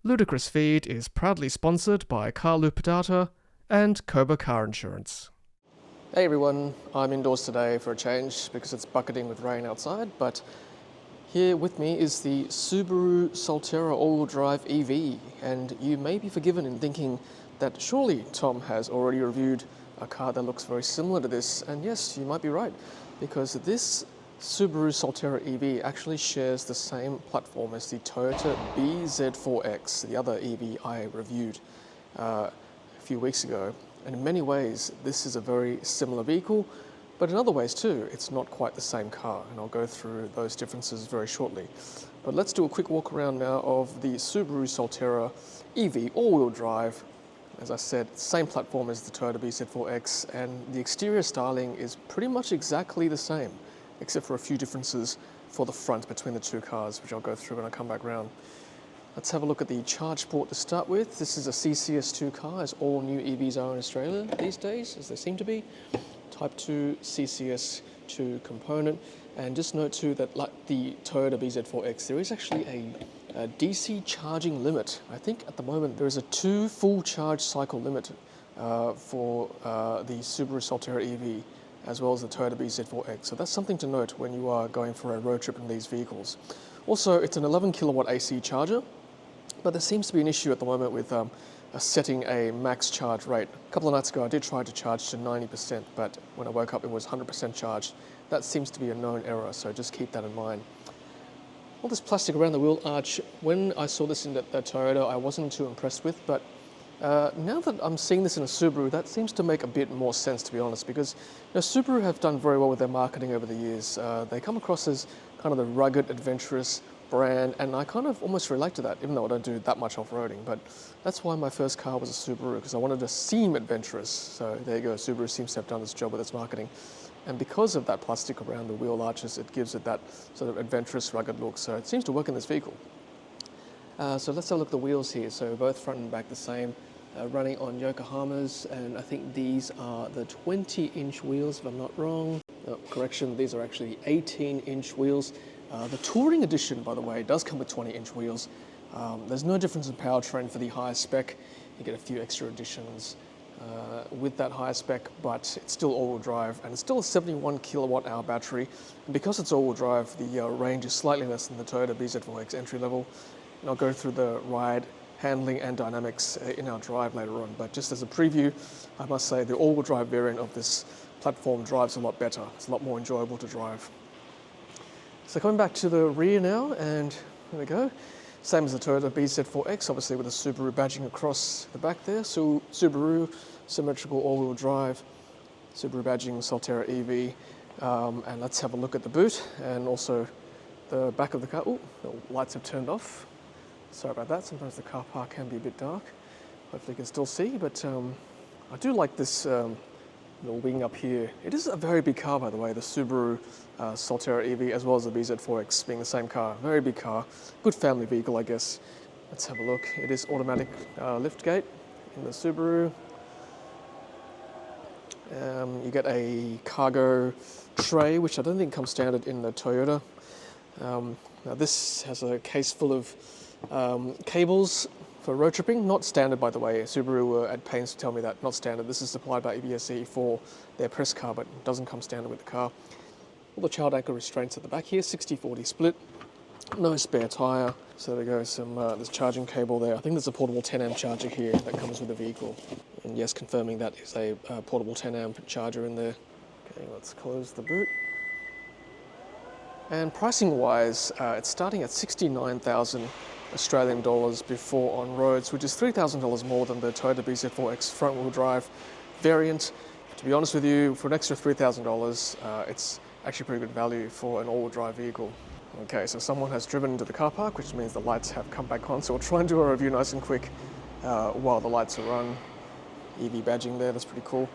Ludicrous feed is proudly sponsored by Carloop Data and KOBA Car Insurance. Hey everyone, I'm indoors today for a change because it's bucketing with rain outside, but here with me is the Subaru Solterra all-wheel drive EV, and you may be forgiven in thinking that surely Tom has already reviewed a car that looks very similar to this, and yes, you might be right, because this Subaru Solterra EV actually shares the same platform as the Toyota BZ4X, the other EV I reviewed a few weeks ago. And in many ways, this is a very similar vehicle, but in other ways too, it's not quite the same car, and I'll go through those differences very shortly. But let's do a quick walk around now of the Subaru Solterra EV all-wheel drive. As I said, same platform as the Toyota BZ4X, and the exterior styling is pretty much exactly the same, except for a few differences for the front between the two cars, which I'll go through when I come back round. Let's have a look at the charge port to start with. This is a CCS2 car, as all new EVs are in Australia these days, as they seem to be. Type 2 CCS2 component. And just note too that like the Toyota BZ4X, there is actually a DC charging limit. I think at the moment there is a 2 full charge cycle limit for the Subaru Solterra EV, as well as the Toyota BZ4X. So that's something to note when you are going for a road trip in these vehicles. Also, it's an 11 kilowatt AC charger, but there seems to be an issue at the moment with setting a max charge rate. A couple of nights ago I did try to charge to 90%, but when I woke up it was 100% charged. That seems to be a known error, so just keep that in mind. All this plastic around the wheel arch, when I saw this in the Toyota, I wasn't too impressed with, but now that I'm seeing this in a Subaru, that seems to make a bit more sense, to be honest, because Subaru have done very well with their marketing over the years. They come across as kind of the rugged, adventurous brand, and I kind of almost relate to that, even though I don't do that much off-roading. But that's why my first car was a Subaru, because I wanted to seem adventurous. So there you go, Subaru seems to have done this job with its marketing. And because of that plastic around the wheel arches, it gives it that sort of adventurous, rugged look. So it seems to work in this vehicle. So let's have a look at the wheels here. So both front and back the same, running on Yokohamas, and I think these are the 20-inch wheels, if I'm not wrong. No, correction, these are actually 18-inch wheels. The Touring Edition, by the way, does come with 20-inch wheels. There's no difference in powertrain for the higher spec. You get a few extra additions with that higher spec, but it's still all-wheel drive, and it's still a 71 kilowatt hour battery. And because it's all-wheel drive, the range is slightly less than the Toyota BZ4X entry level. And I'll go through the ride, handling and dynamics in our drive later on. But just as a preview, I must say the all-wheel drive variant of this platform drives a lot better. It's a lot more enjoyable to drive. So coming back to the rear now, and there we go. Same as the Toyota BZ4X, obviously with the Subaru badging across the back there. So Subaru, Symmetrical all-wheel drive, Subaru badging, Solterra EV. And let's have a look at the boot and also the back of the car. Oh, the lights have turned off. Sorry about that, sometimes the car park can be a bit dark. Hopefully you can still see, but I do like this little wing up here. It is a very big car, by the way, the Subaru Solterra EV, as well as the BZ4X being the same car. Very big car, good family vehicle, I guess. Let's have a look. It is automatic lift gate in the Subaru. You get a cargo tray, which I don't think comes standard in the Toyota. Now this has a case full of cables for road tripping, not standard, by the way. Subaru were at pains to tell me that, not standard. This is supplied by EBSE for their press car, but it doesn't come standard with the car. All the child anchor restraints at the back here, 60-40 split, no spare tyre. So there goes some this charging cable there. I think there's a portable 10 amp charger here that comes with the vehicle. And yes, confirming that is a portable 10 amp charger in there. Okay, let's close the boot. And pricing wise, it's starting at 69,000 Australian dollars before on roads, which is $3,000 more than the Toyota BZ4X front wheel drive variant. To be honest with you, for an extra $3,000, it's actually pretty good value for an all-wheel drive vehicle. Okay, so someone has driven into the car park, which means the lights have come back on. So we'll try and do a review nice and quick while the lights are on. EV badging there, that's pretty cool.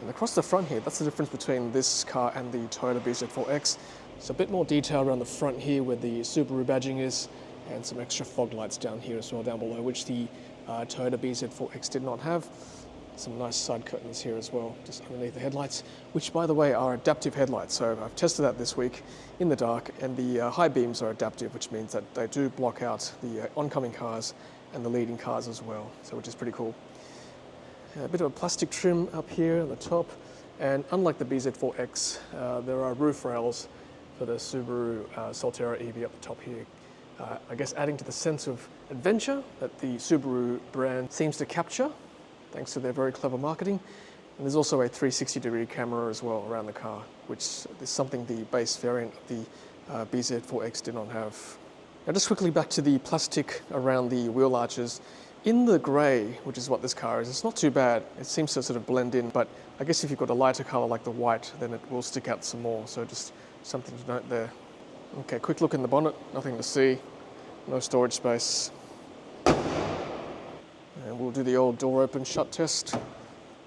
And across the front here, that's the difference between this car and the Toyota BZ4X. So a bit more detail around the front here where the Subaru badging is, and some extra fog lights down here as well, down below, which the Toyota BZ4X did not have. Some nice side curtains here as well, just underneath the headlights, which by the way are adaptive headlights. So I've tested that this week in the dark, and the high beams are adaptive, which means that they do block out the oncoming cars and the leading cars as well, so which is pretty cool. A bit of a plastic trim up here on the top, and unlike the BZ4X, there are roof rails for the Subaru Solterra EV up the top here. I guess adding to the sense of adventure that the Subaru brand seems to capture, thanks to their very clever marketing. And there's also a 360-degree camera as well around the car, which is something the base variant of the BZ4X did not have. Now just quickly back to the plastic around the wheel arches. In the grey, which is what this car is, it's not too bad. It seems to sort of blend in, but I guess if you've got a lighter colour like the white, then it will stick out some more. So just something to note there. Okay, quick look in the bonnet, nothing to see, no storage space. And we'll do the old door open shut test.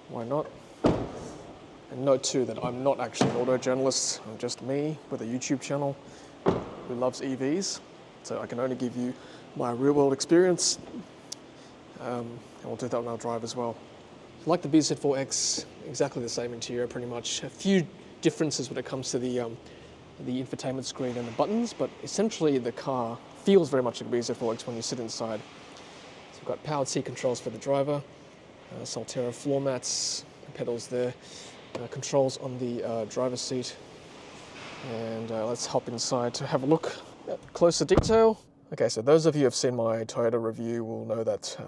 Why not? And note too that I'm not actually an auto journalist. I'm just me with a YouTube channel who loves EVs. So I can only give you my real world experience. And we'll do that on our drive as well. Like the BZ4X, exactly the same interior pretty much. A few differences when it comes to the infotainment screen and the buttons, but essentially the car feels very much like a BZ4X when you sit inside. So we've got powered seat controls for the driver, Solterra floor mats, pedals there, controls on the driver's seat. And let's hop inside to have a look at closer detail. Okay, so those of you who have seen my Toyota review will know that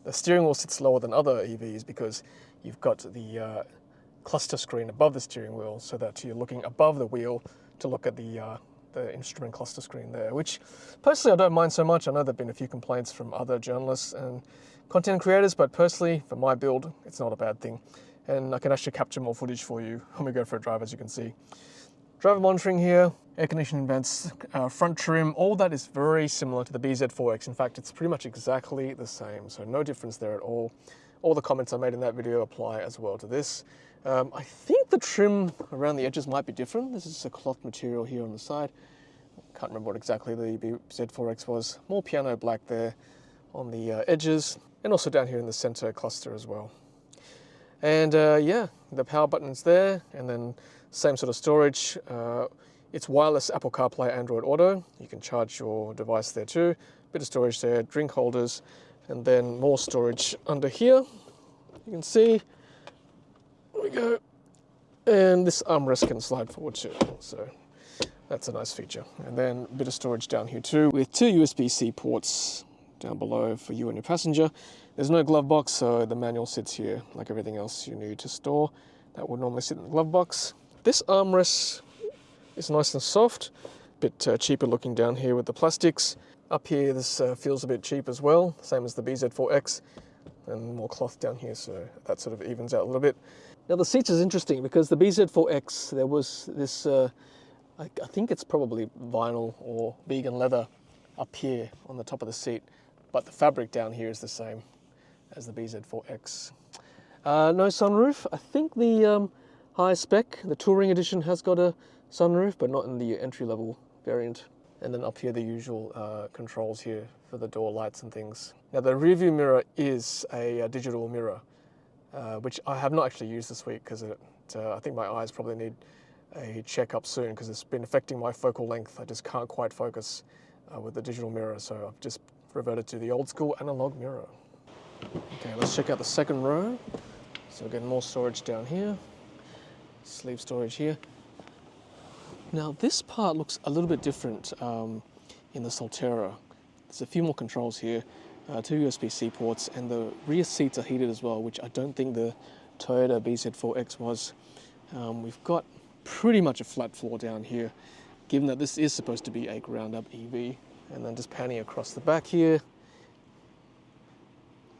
the steering wheel sits lower than other EVs because you've got the cluster screen above the steering wheel so that you're looking above the wheel to look at the instrument cluster screen there, which personally I don't mind so much. I know there have been a few complaints from other journalists and content creators, but personally, for my build, it's not a bad thing. And I can actually capture more footage for you when we go for a drive, as you can see. Driver monitoring here, air conditioning vents, front trim, all that is very similar to the BZ4X. In fact, it's pretty much exactly the same, so no difference there at all. All the comments I made in that video apply as well to this. I think the trim around the edges might be different. This is a cloth material here on the side. Can't remember what exactly the BZ4X was. More piano black there on the edges, and also down here in the center cluster as well. And yeah, the power button's there, and then same sort of storage. It's wireless Apple CarPlay, Android Auto. You can charge your device there too. Bit of storage there, drink holders, and then more storage under here. You can see, there we go. And this armrest can slide forward too, so that's a nice feature. And then a bit of storage down here too, with two USB-C ports down below for you and your passenger. There's no glove box, so the manual sits here like everything else you need to store. That would normally sit in the glove box. This armrest is nice and soft, a bit cheaper looking down here with the plastics. Up here, this feels a bit cheap as well, same as the BZ4X, and more cloth down here, so that sort of evens out a little bit. Now the seats is interesting because the BZ4X, there was this, I think it's probably vinyl or vegan leather up here on the top of the seat, but the fabric down here is the same as the BZ4X. No sunroof. I think the high spec, the Touring Edition, has got a sunroof, but not in the entry-level variant. And then up here, the usual controls here for the door lights and things. Now the rear view mirror is a digital mirror, which I have not actually used this week because I think my eyes probably need a check-up soon because it's been affecting my focal length. I just can't quite focus with the digital mirror, so I've just reverted to the old school analog mirror. Okay, let's check out the second row. So we're getting more storage down here, sleeve storage here. Now this part looks a little bit different in the Solterra. There's a few more controls here, two USB-C ports, and the rear seats are heated as well, which I don't think the Toyota BZ4X was. We've got pretty much a flat floor down here, given that this is supposed to be a ground-up EV. And then just panning across the back here,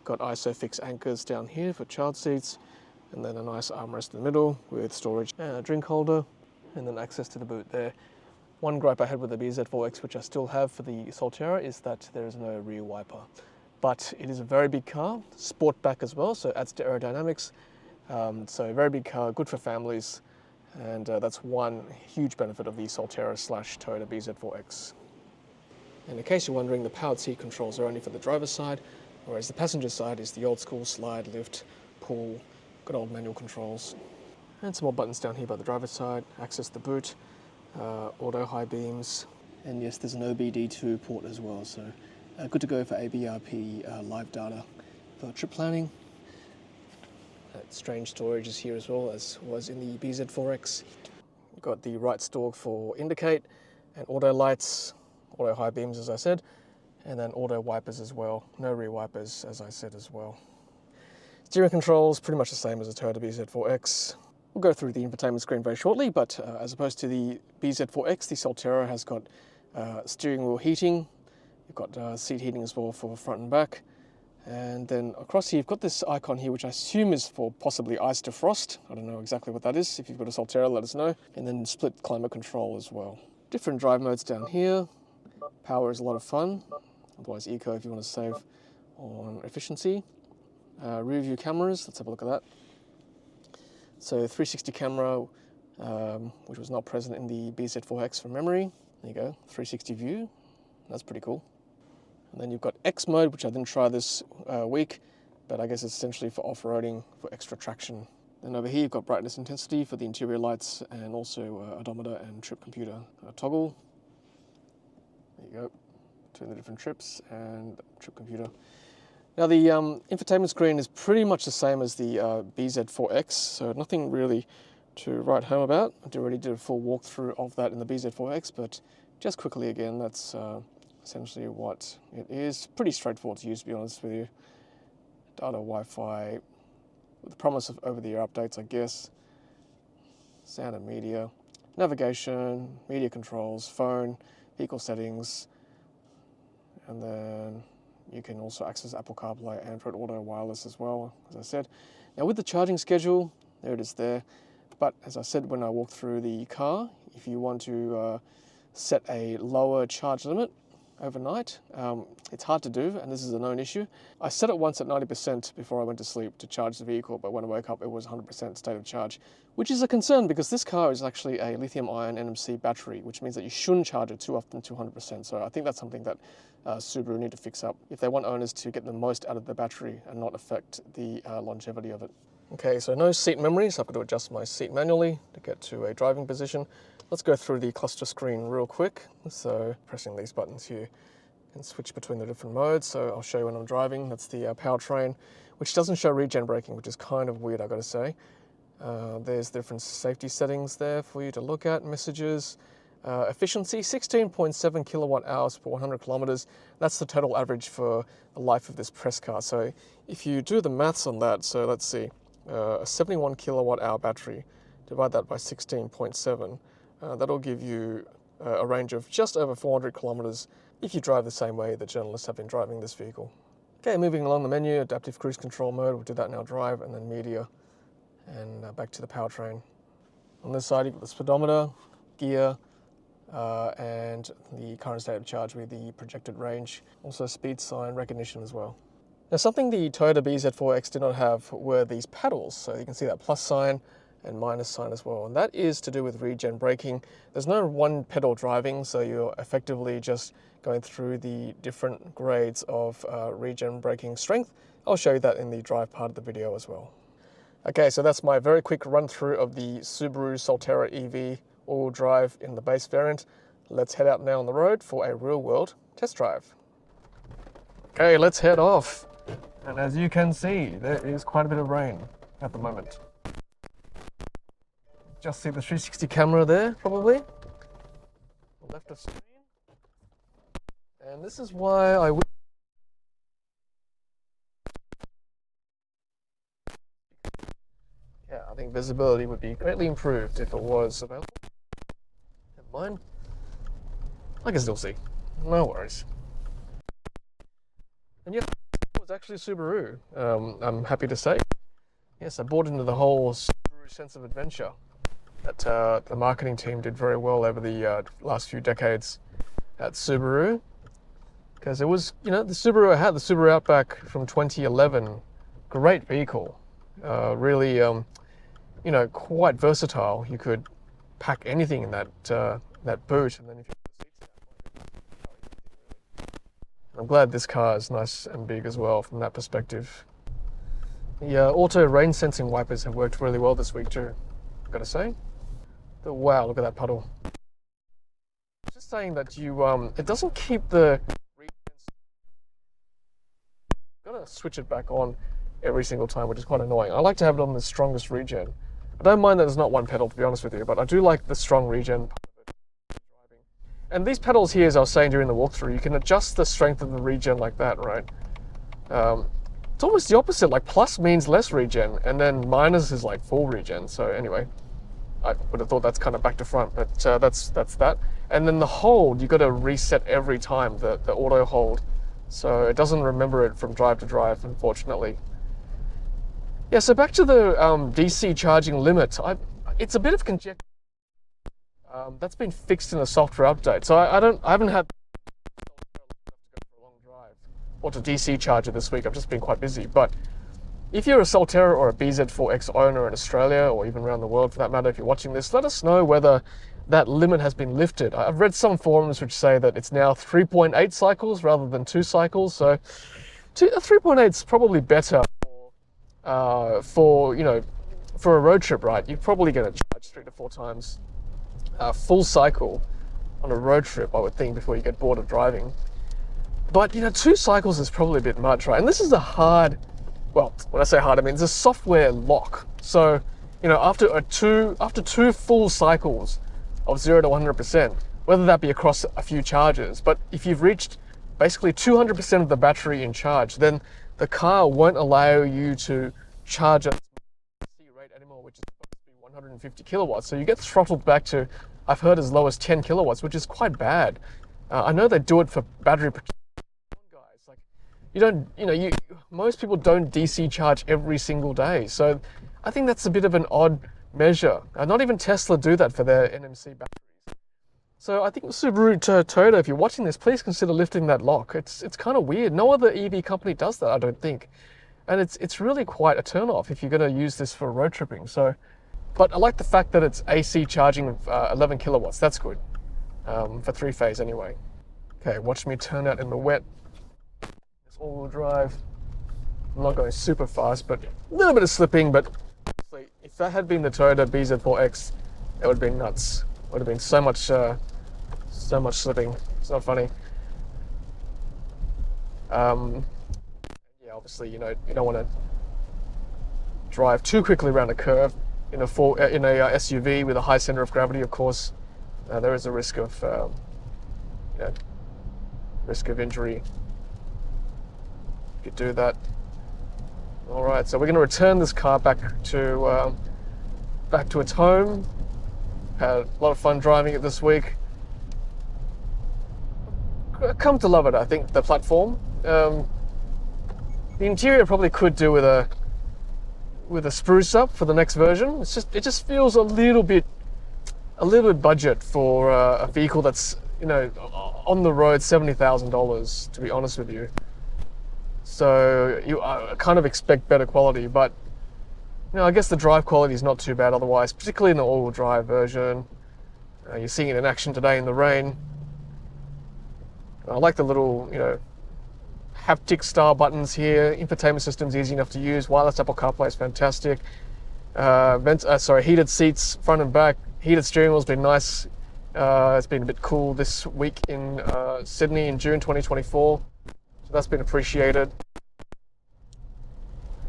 got ISOFIX anchors down here for child seats, and then a nice armrest in the middle with storage and a drink holder, and then access to the boot there. One gripe I had with the BZ4X, which I still have for the Solterra, is that there is no rear wiper. But it is a very big car, sport back as well, so it adds to aerodynamics. So a very big car, good for families, and that's one huge benefit of the Solterra / Toyota BZ4X. And in case you're wondering, the powered seat controls are only for the driver's side, whereas the passenger side is the old school slide, lift, pull, good old manual controls. And some more buttons down here by the driver's side, access the boot, auto high beams, and yes, there's an OBD2 port as well, so good to go for ABRP live data for trip planning. Strange storage is here as well, as was in the BZ4X. Got the right stalk for indicate, and auto lights, auto high beams as I said, and then auto wipers as well. No rear wipers as I said as well. Steering controls, pretty much the same as the Toyota BZ4X. We'll go through the infotainment screen very shortly, but as opposed to the BZ4X, the Solterra has got steering wheel heating. You've got seat heating as well for front and back. And then across here, you've got this icon here, which I assume is for possibly ice to frost. I don't know exactly what that is. If you've got a Solterra, let us know. And then split climate control as well. Different drive modes down here. Power is a lot of fun. Otherwise, eco if you want to save on efficiency. Rear view cameras, let's have a look at that. So 360 camera, which was not present in the BZ4X from memory. There you go, 360 view. That's pretty cool. And then you've got X mode, which I didn't try this week, but I guess it's essentially for off-roading, for extra traction. Then over here you've got brightness intensity for the interior lights, and also odometer and trip computer toggle. There you go, between the different trips and trip computer. Now the infotainment screen is pretty much the same as the BZ4X, so nothing really to write home about. I already did a full walkthrough of that in the BZ4X, but just quickly again, that's essentially what it is. Pretty straightforward to use, to be honest with you. Data, Wi-Fi, with the promise of over-the-air updates, I guess. Sound and media, navigation, media controls, phone, vehicle settings, and then you can also access Apple CarPlay, Android Auto, wireless as well, as I said. Now with the charging schedule, there it is there. But as I said when I walked through the car, if you want to set a lower charge limit overnight, it's hard to do, and this is a known issue. I set it once at 90% before I went to sleep to charge the vehicle, but when I woke up it was 100% state of charge, which is a concern because this car is actually a lithium-ion NMC battery, which means that you shouldn't charge it too often to 100%. So I think that's something that Subaru need to fix up if they want owners to get the most out of the battery and not affect the longevity of it. Okay, so no seat memory, so I've got to adjust my seat manually to get to a driving position. Let's go through the cluster screen real quick. So pressing these buttons here and switch between the different modes. So I'll show you when I'm driving. That's the powertrain, which doesn't show regen braking, which is kind of weird, I've got to say. There's different safety settings there for you to look at, messages. Efficiency, 16.7 kilowatt hours per 100 kilometers. That's the total average for the life of this press car. So if you do the maths on that, so let's see, a 71 kilowatt hour battery, divide that by 16.7, that'll give you a range of just over 400 kilometers if you drive the same way that journalists have been driving this vehicle. Okay, moving along the menu, adaptive cruise control mode, we'll do that in our drive, and then media, and back to the powertrain. On this side, you've got the speedometer, gear, and the current state of charge with the projected range. Also speed sign recognition as well. Now something the Toyota BZ4X did not have were these paddles. So you can see that plus sign and minus sign as well. And that is to do with regen braking. There's no one pedal driving, so you're effectively just going through the different grades of regen braking strength. I'll show you that in the drive part of the video as well. Okay, so that's my very quick run through of the Subaru Solterra EV all-wheel drive in the base variant. Let's head out now on the road for a real-world test drive. Okay, let's head off. And as you can see, there is quite a bit of rain at the moment. Just see the 360 camera there, probably. Left of screen. And this is why I would. Yeah, I think visibility would be greatly improved if it was available. Never mind. I can still see. No worries. And yeah, it was actually Subaru. I'm happy to say. Yes, I bought into the whole Subaru sense of adventure that the marketing team did very well over the last few decades at Subaru. Because it was, you know, the Subaru I had, the Subaru Outback from 2011, great vehicle. Really, you know, quite versatile. You could pack anything in that that boot, and then if you put the seats down, I'm glad this car is nice and big as well from that perspective. The auto rain sensing wipers have worked really well this week too, I've got to say. Wow, look at that puddle. Just saying that it doesn't keep the regens. Gotta switch it back on every single time, which is quite annoying. I like to have it on the strongest regen. I don't mind that there's not one pedal, to be honest with you, but I do like the strong regen part of it. And these pedals here, as I was saying during the walkthrough, you can adjust the strength of the regen like that, right? It's almost the opposite. Like plus means less regen, and then minus is like full regen. So anyway, I would have thought that's kind of back to front, but that's that. And then the hold, you got to reset every time, the auto hold, so it doesn't remember it from drive to drive, unfortunately. Yeah, so back to the DC charging limit. It's a bit of conjecture. That's been fixed in a software update, so I haven't had to go for a long drive or to DC charger this week. I've just been quite busy. But if you're a Solterra or a BZ4X owner in Australia, or even around the world for that matter, if you're watching this, let us know whether that limit has been lifted. I've read some forums which say that it's now 3.8 cycles rather than 2 cycles, so 3.8 is probably better for a road trip, right? You're probably going to charge 3 to 4 times full cycle on a road trip, I would think, before you get bored of driving. But 2 cycles is probably a bit much, right? And this is a hard, well, when I say hard, I mean it's a software lock. So after two full cycles of 0 to 100%, whether that be across a few charges, but if you've reached basically 200% of the battery in charge, then the car won't allow you to charge at its rate anymore, which is supposed to be 150 kilowatts. So you get throttled back to, I've heard, as low as 10 kilowatts, which is quite bad. I know they do it for battery protection. Guys, like most people don't DC charge every single day. So I think that's a bit of an odd measure. Not even Tesla do that for their NMC batteries. So I think Subaru Toyota, if you're watching this, please consider lifting that lock. It's kind of weird. No other EV company does that, I don't think. And it's really quite a turn-off if you're going to use this for road tripping. So, but I like the fact that it's AC charging of 11 kilowatts. That's good, for 3-phase anyway. Okay, watch me turn out in the wet. It's all-wheel drive. I'm not going super fast, but a little bit of slipping. But honestly, if that had been the Toyota BZ4X, it would have been nuts. It would have been so much slipping. It's not funny. Yeah, obviously, you don't want to drive too quickly around a curve in a SUV with a high center of gravity. Of course, there is a risk of injury if you do that. All right, so we're going to return this car back to its home. Had a lot of fun driving it this week. Come to love it, I think, the platform. The interior probably could do with a spruce up for the next version. It just feels a little bit budget for a vehicle that's on the road $70,000, to be honest with you. So you kind of expect better quality, but I guess the drive quality is not too bad otherwise, particularly in the all-wheel drive version. You're seeing it in action today in the rain. I like the little, haptic style buttons here. Infotainment system's easy enough to use. Wireless Apple CarPlay is fantastic. Heated seats front and back. Heated steering wheel's been nice. It's been a bit cool this week in Sydney in June 2024. So that's been appreciated.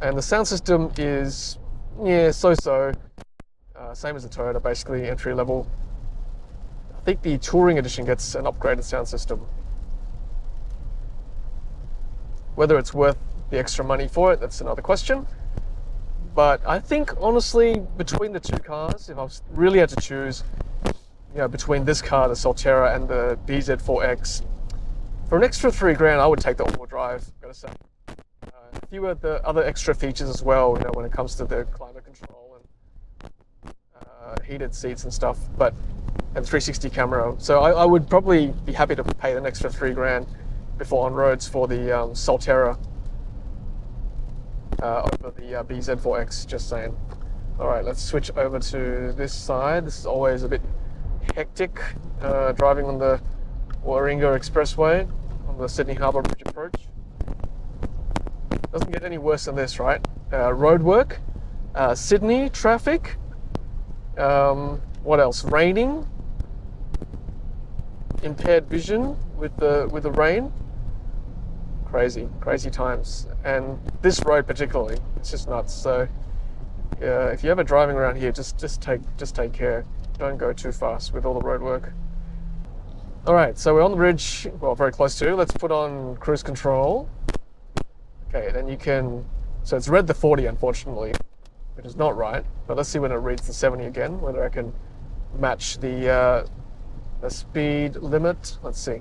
And the sound system is, so-so. Same as the Toyota, basically, entry level. I think the Touring Edition gets an upgraded sound system. Whether it's worth the extra money for it, that's another question. But I think, honestly, between the two cars, if I really had to choose, between this car, the Solterra, and the BZ4X, for an extra $3,000, I would take the all-wheel drive, gotta say. A few of the other extra features as well, when it comes to the climate control and heated seats and stuff, and 360 camera. So I would probably be happy to pay an extra $3,000 before on roads for the Solterra over the BZ4X, just saying. All right, let's switch over to this side. This is always a bit hectic, driving on the Warringah Expressway on the Sydney Harbour Bridge approach. Doesn't get any worse than this, right? road work, Sydney traffic, what else? Raining, impaired vision with the rain. Crazy times. And this road particularly, it's just nuts. So if you're ever driving around here, just take care. Don't go too fast with all the road work. All right, so we're on the bridge, well, very close to. Let's put on cruise control. Okay, then you can, so it's read the 40 unfortunately, which is not right, but let's see when it reads the 70 again, whether I can match the speed limit. Let's see.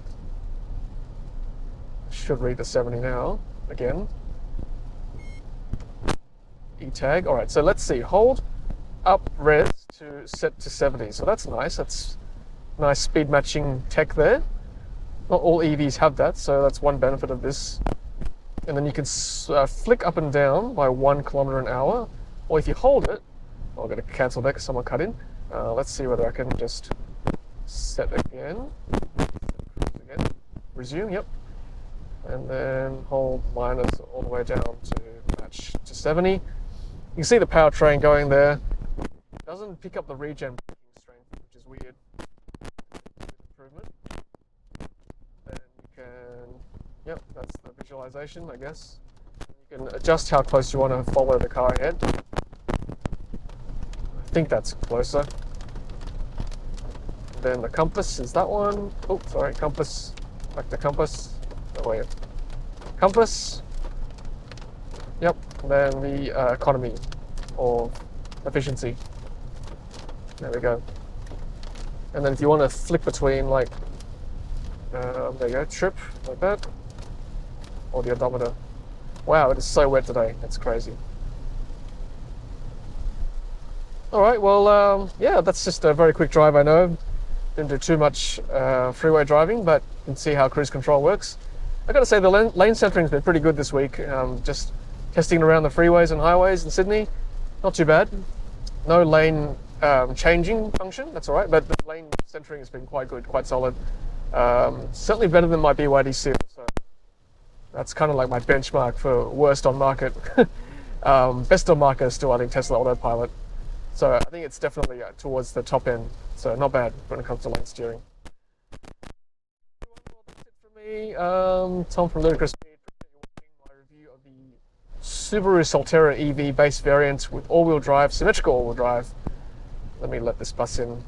Should read the 70 now, again. E-tag, all right, so let's see, hold up res to set to 70, so that's nice. That's nice speed matching tech there. Not all EVs have that, so that's one benefit of this. And then you can flick up and down by 1 kilometer an hour, or if you hold it, I'm going to cancel that because someone cut in. Let's see whether I can just set again. Resume, yep. And then hold minus all the way down to match to 70. You can see the powertrain going there. It doesn't pick up the regen braking strength, which is weird. Improvement. Then you can, yep, that's the visualization, I guess. You can adjust how close you want to follow the car ahead. I think that's closer. And then the compass is that one. Oh, sorry, compass. Back to compass. Oh, wait. Compass. Yep. And then the economy or efficiency. There we go. And then if you want to flick between, like, there you go, trip, like that, or the odometer. Wow, it is so wet today. It's crazy. All right, well, yeah, that's just a very quick drive, I know. Didn't do too much freeway driving, but you can see how cruise control works. I got to say, the lane centering's been pretty good this week. Just testing around the freeways and highways in Sydney, not too bad. No lane changing function, that's all right, but the lane centering has been quite good, quite solid. Certainly better than my BYD seal, so that's kind of like my benchmark for worst on market. Best on market is still, I think, Tesla Autopilot. So I think it's definitely towards the top end, so not bad when it comes to lane steering. That's it for me. Tom from Ludicrous. My review of the Subaru Solterra EV base variant with all-wheel drive, symmetrical all-wheel drive. Let me let this bus in.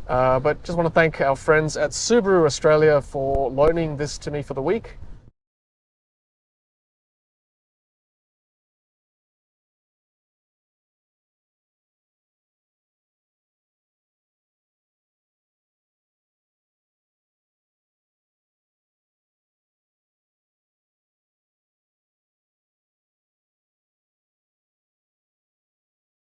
But just want to thank our friends at Subaru Australia for loaning this to me for the week.